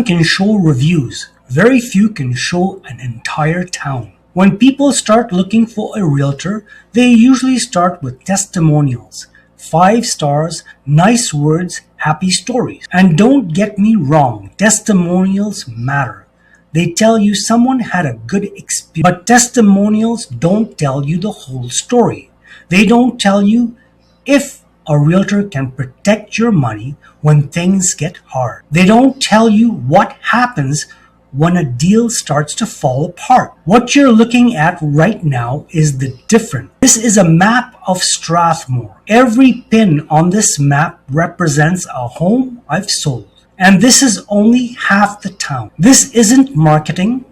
Everyone can show reviews. Very few can show an entire town. When people start looking for a realtor, they usually start with testimonials. 5 stars, nice words, happy stories. And don't get me wrong, testimonials matter. They tell you someone had a good experience. But testimonials don't tell you the whole story. They don't tell you if a realtor can protect your money when things get hard. They don't tell you what happens when a deal starts to fall apart. What you're looking at right now is the difference. This is a map of Strathmore. Every pin on this map represents a home I've sold. And this is only half the town. This isn't marketing.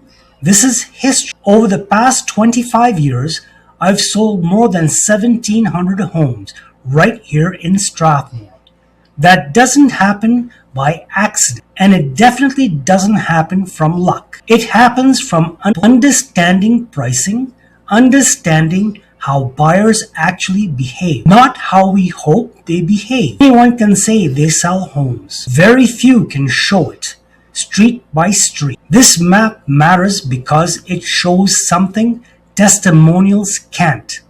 This is history. Over the past 25 years, I've sold more than 1,700 homes right here in Strathmore. That doesn't happen by accident, and it definitely doesn't happen from luck. It happens from understanding pricing, understanding how buyers actually behave, not how we hope they behave. Anyone can say they sell homes. Very few can show it, street by street. This map matters because it shows something testimonials can't.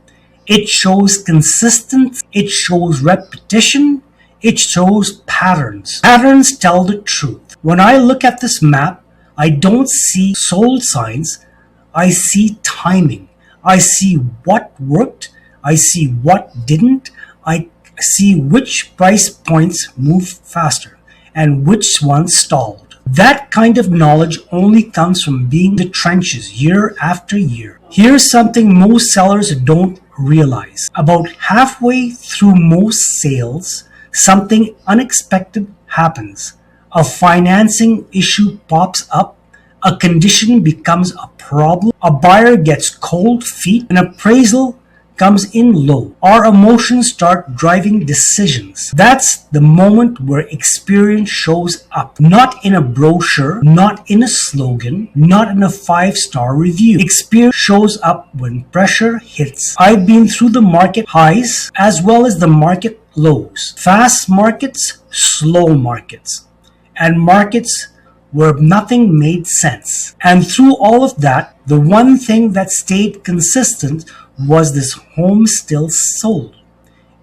It shows consistency, it shows repetition, it shows patterns. Patterns tell the truth. When I look at this map, I don't see sold signs, I see timing. I see what worked, I see what didn't, I see which price points moved faster and which ones stalled. That kind of knowledge only comes from being in the trenches year after year. Here's something most sellers don't realize. About halfway through most sales, something unexpected happens. A financing issue pops up, a condition becomes a problem, a buyer gets cold feet, an appraisal comes in low. Our emotions start driving decisions. That's the moment where experience shows up. Not in a brochure, not in a slogan, not in a 5-star review. Experience shows up when pressure hits. I've been through the market highs as well as the market lows. Fast markets, slow markets, and markets where nothing made sense. And through all of that, the one thing that stayed consistent was this home still sold.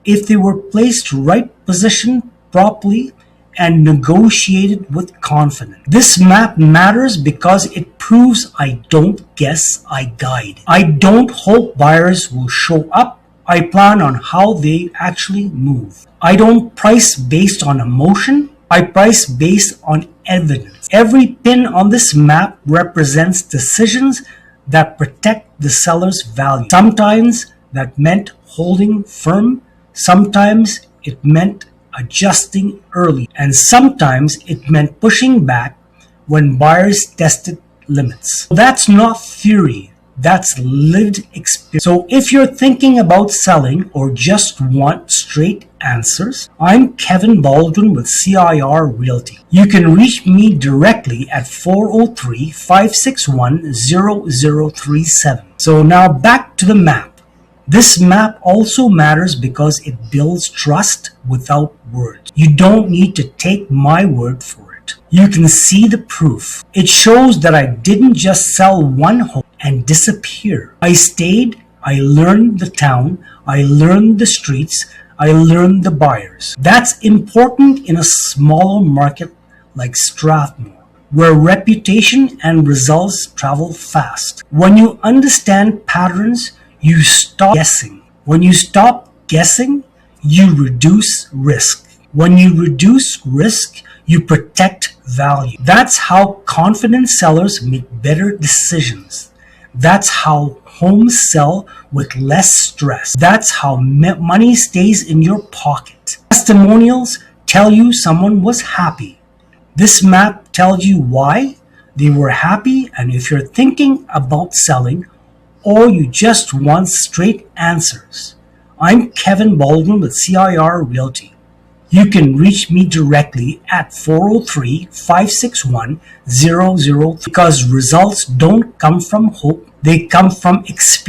If they were placed right, positioned properly, and negotiated with confidence. This map matters because it proves I don't guess, I guide. I don't hope buyers will show up. I plan on how they actually move. I don't price based on emotion. I price based on evidence. Every pin on this map represents decisions that protect the seller's value. Sometimes that meant holding firm. Sometimes it meant adjusting early. And sometimes it meant pushing back when buyers tested limits. That's not theory. That's lived experience. So if you're thinking about selling or just want straight answers, I'm Kevin Baldwin with CIR Realty. You can reach me directly at 403-561-0037. So now back to the map. This map also matters because it builds trust without words. You don't need to take my word for it. You can see the proof. It shows that I didn't just sell one home and disappear. I stayed, I learned the town, I learned the streets, I learned the buyers. That's important in a smaller market like Strathmore, where reputation and results travel fast. When you understand patterns, you stop guessing. When you stop guessing, you reduce risk. When you reduce risk, you protect value. That's how confident sellers make better decisions. That's how homes sell with less stress. That's how money stays in your pocket. Testimonials tell you someone was happy. This map tells you why they were happy, and if you're thinking about selling or you just want straight answers. I'm Kevin Baldwin with CIR Realty. You can reach me directly at 403-561-0037 because results don't come from hope, they come from experience.